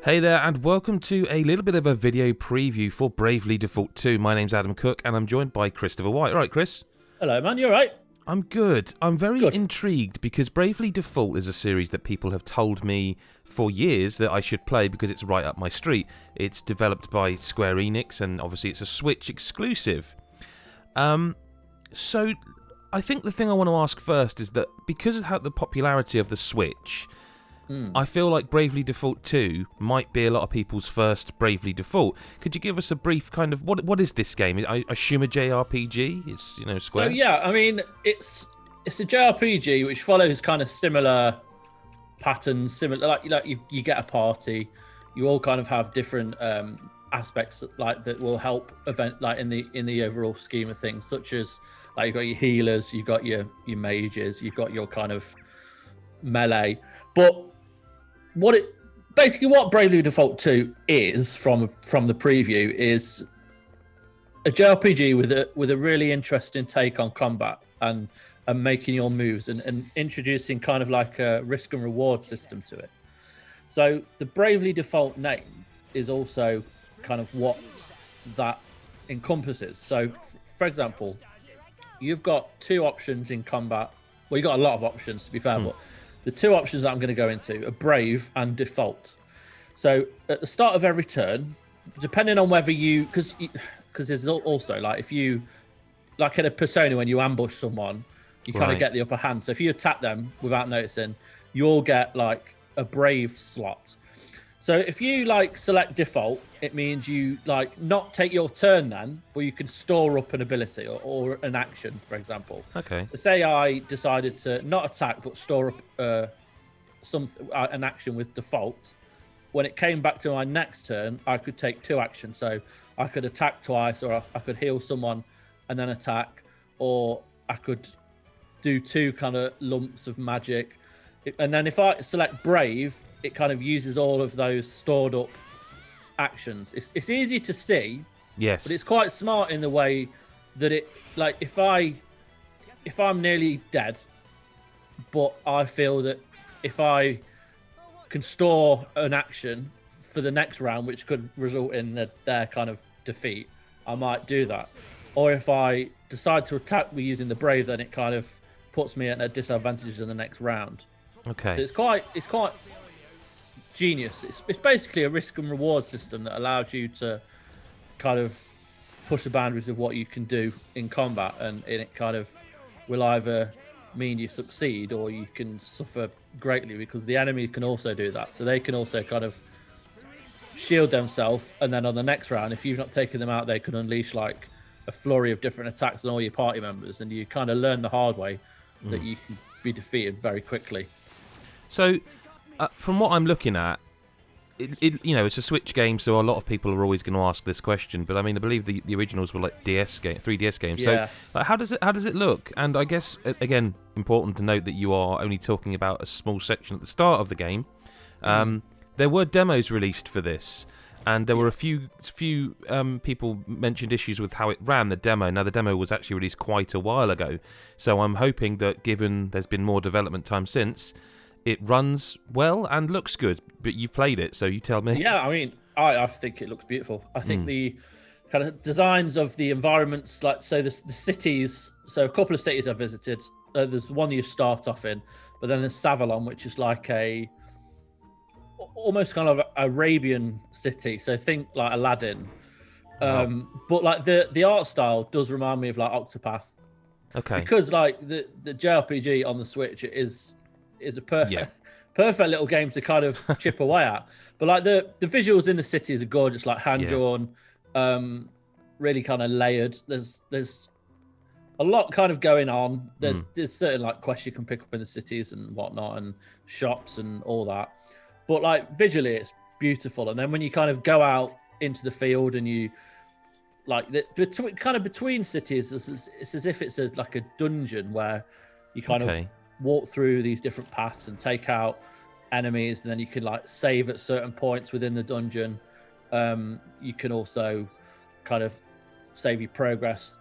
Hey there, and welcome to a little bit of a video preview for Bravely Default 2. My name's Adam Cook, and I'm joined by Christopher White. All right, Chris? Hello, man. You all right? I'm good. I'm very Good. intrigued because Bravely Default is a series that people have told me for years that I should play because it's right up my street. It's developed by Square Enix, and obviously it's a Switch exclusive. So I think the thing I want to ask first is that because of how the popularity of the Switch, I feel like Bravely Default 2 might be a lot of people's first Bravely Default. Could you give us a brief kind of what is this game? I assume a JRPG. It's Square. So yeah, I mean, it's a JRPG which follows kind of similar patterns, similar like you get a party, you all kind of have different aspects like that will help event like in the overall scheme of things, such as like you've got your healers, you've got your mages, you've got your kind of melee, but what Bravely Default 2 is from the preview is a JRPG with a really interesting take on combat and making your moves and introducing kind of like a risk and reward system to it. So the Bravely Default name is also kind of what that encompasses. So for example, you've got two options in combat. Well, you've got a lot of options to be fair, but the two options that I'm going to go into are Brave and Default. So at the start of every turn, depending on whether because there's also like if you, like in a Persona when you ambush someone, you kind of get the upper hand. So if you attack them without noticing, you'll get like a Brave slot. So if you like select Default, it means you like not take your turn then, but you can store up an ability or an action, for example. Okay. So say I decided to not attack but store up an action with Default. When it came back to my next turn, I could take two actions. So I could attack twice, or I could heal someone and then attack, or I could do two kind of lumps of magic. And then if I select Brave, it kind of uses all of those stored up actions. It's easy to see, Yes. but it's quite smart in the way that it, like, if I'm nearly dead, but I feel that if I can store an action for the next round, which could result in their kind of defeat, I might do that. Or if I decide to attack me using the Brave, then it kind of puts me at a disadvantage in the next round. Okay. So it's quite genius. It's basically a risk and reward system that allows you to kind of push the boundaries of what you can do in combat, and it kind of will either mean you succeed or you can suffer greatly, because the enemy can also do that. So they can also kind of shield themselves, and then on the next round, if you've not taken them out, they can unleash like a flurry of different attacks on all your party members, and you kind of learn the hard way that you can be defeated very quickly. So, from what I'm looking at, it's a Switch game, so a lot of people are always going to ask this question. But I mean, I believe the originals were like 3DS games. Yeah. So, how does it look? And I guess again, important to note that you are only talking about a small section at the start of the game. There were demos released for this, and there were a few people mentioned issues with how it ran the demo. Now, the demo was actually released quite a while ago, so I'm hoping that given there's been more development time since, it runs well and looks good. But you've played it, so you tell me. Yeah, I mean, I think it looks beautiful. I think the kind of designs of the environments, like the cities. So a couple of cities I visited. There's one you start off in, but then there's Savalon, which is like almost kind of Arabian city. So think like Aladdin. But like the art style does remind me of like Octopath. Okay. Because like the JRPG on the Switch is a perfect little game to kind of chip away at. But like the visuals in the cities are gorgeous, like hand drawn, really kind of layered. There's a lot kind of going on. There's certain like quests you can pick up in the cities and whatnot, and shops and all that. But like visually, it's beautiful. And then when you kind of go out into the field and you like between cities, it's as if it's like a dungeon where you kind of walk through these different paths and take out enemies, and then you can like save at certain points within the dungeon. You can also kind of save your progress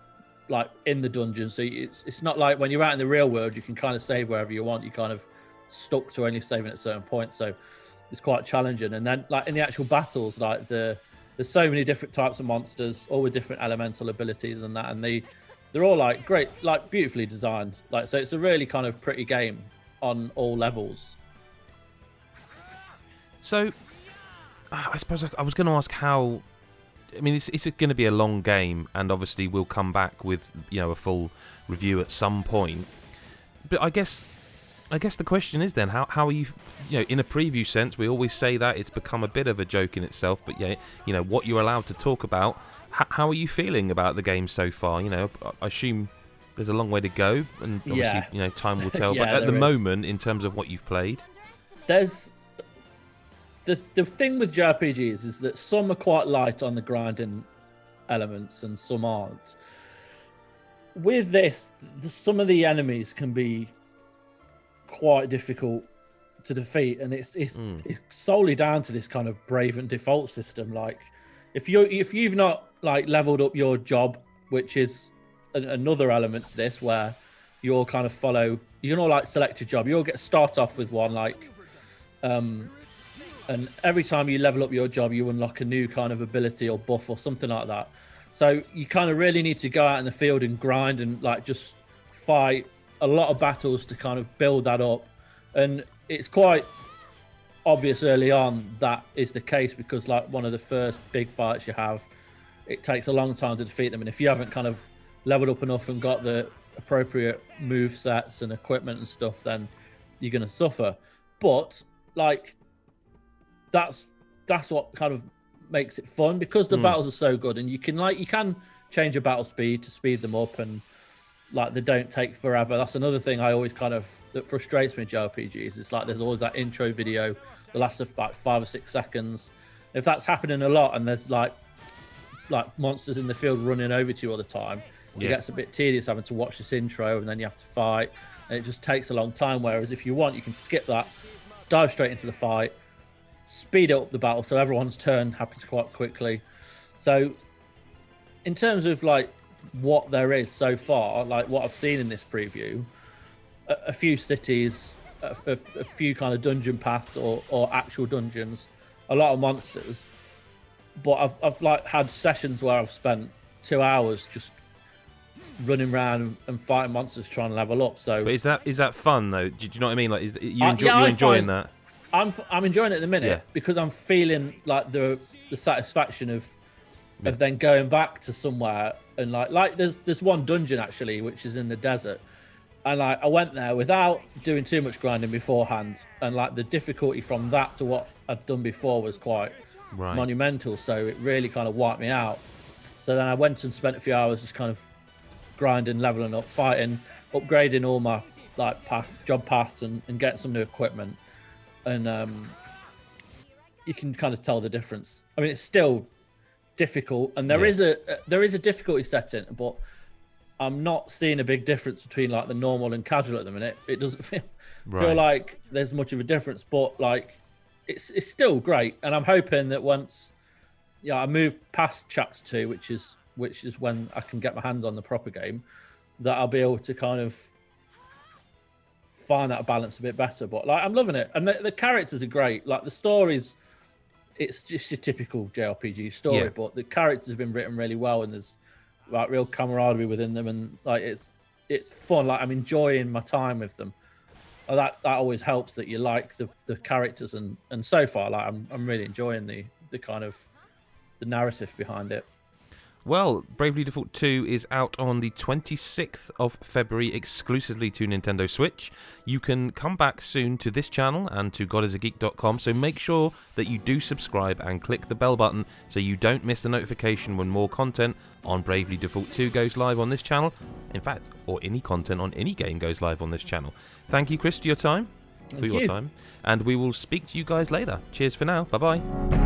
like in the dungeon, so it's not like when you're out in the real world you can kind of save wherever you want. You kind of stuck to only saving at certain points. So is quite challenging. And then like in the actual battles, like there's so many different types of monsters, all with different elemental abilities and that, and they're all like great, like beautifully designed. Like, so it's a really kind of pretty game on all levels. So I suppose I was going to ask how. I mean, it's going to be a long game, and obviously we'll come back with a full review at some point. But I guess the question is then, how are you? In a preview sense, we always say that it's become a bit of a joke in itself. But what you're allowed to talk about. How are you feeling about the game so far? I assume there's a long way to go, and obviously, time will tell. But at the moment, in terms of what you've played, there's the thing with JRPGs is that some are quite light on the grinding elements, and some aren't. With this, some of the enemies can be quite difficult to defeat, and it's solely down to this kind of brave and default system. Like, if you've not like leveled up your job, which is another element to this, where you'll kind of select your job. You'll start off with one, like, and every time you level up your job, you unlock a new kind of ability or buff or something like that. So you kind of really need to go out in the field and grind and like just fight a lot of battles to kind of build that up. And it's quite obvious early on that is the case, because like one of the first big fights you have, it takes a long time to defeat them. And if you haven't kind of leveled up enough and got the appropriate move sets and equipment and stuff, then you're going to suffer. But like, that's what kind of makes it fun, because the battles are so good, and you can change your battle speed to speed them up, and like they don't take forever. That's another thing I always that frustrates me in JRPGs. It's like there's always that intro video that lasts about 5 or 6 seconds. If that's happening a lot, and there's like monsters in the field running over to you all the time, it gets a bit tedious having to watch this intro, and then you have to fight, and it just takes a long time. Whereas if you want, you can skip that, dive straight into the fight, speed up the battle so everyone's turn happens quite quickly. So in terms of like what there is so far, like what I've seen in this preview, a few cities, a few kind of dungeon paths or actual dungeons, a lot of monsters. But I've like had sessions where I've spent 2 hours just running around and fighting monsters trying to level up. So, but is that fun though? Do you know what I mean? Like, you're enjoying that? I'm enjoying it at the minute, because I'm feeling like the satisfaction of then going back to somewhere, and like there's one dungeon actually which is in the desert, and like I went there without doing too much grinding beforehand, and like the difficulty from that to what I'd done before was quite monumental, so it really kind of wiped me out. So then I went and spent a few hours just kind of grinding, leveling up, fighting, upgrading all my like job paths and getting some new equipment. And you can kind of tell the difference. I mean, it's still difficult, and there is a difficulty setting, but I'm not seeing a big difference between like the normal and casual at the minute. It doesn't feel like there's much of a difference, but like it's still great. And I'm hoping that once I move past chapter 2, which is when I can get my hands on the proper game, that I'll be able to kind of find that balance a bit better. But like, I'm loving it, and the characters are great. Like the stories, it's just your typical JRPG story, but the characters have been written really well, and there's like real camaraderie within them, and like it's fun. Like I'm enjoying my time with them. That always helps that you like the characters, and so far like I'm really enjoying the kind of the narrative behind it. Well, Bravely Default 2 is out on the 26th of February exclusively to Nintendo Switch. You can come back soon to this channel and to godisageek.com, so make sure that you do subscribe and click the bell button so you don't miss the notification when more content on Bravely Default 2 goes live on this channel. In fact, or any content on any game goes live on this channel. Thank you, Chris, for your time. And we will speak to you guys later. Cheers for now. Bye-bye.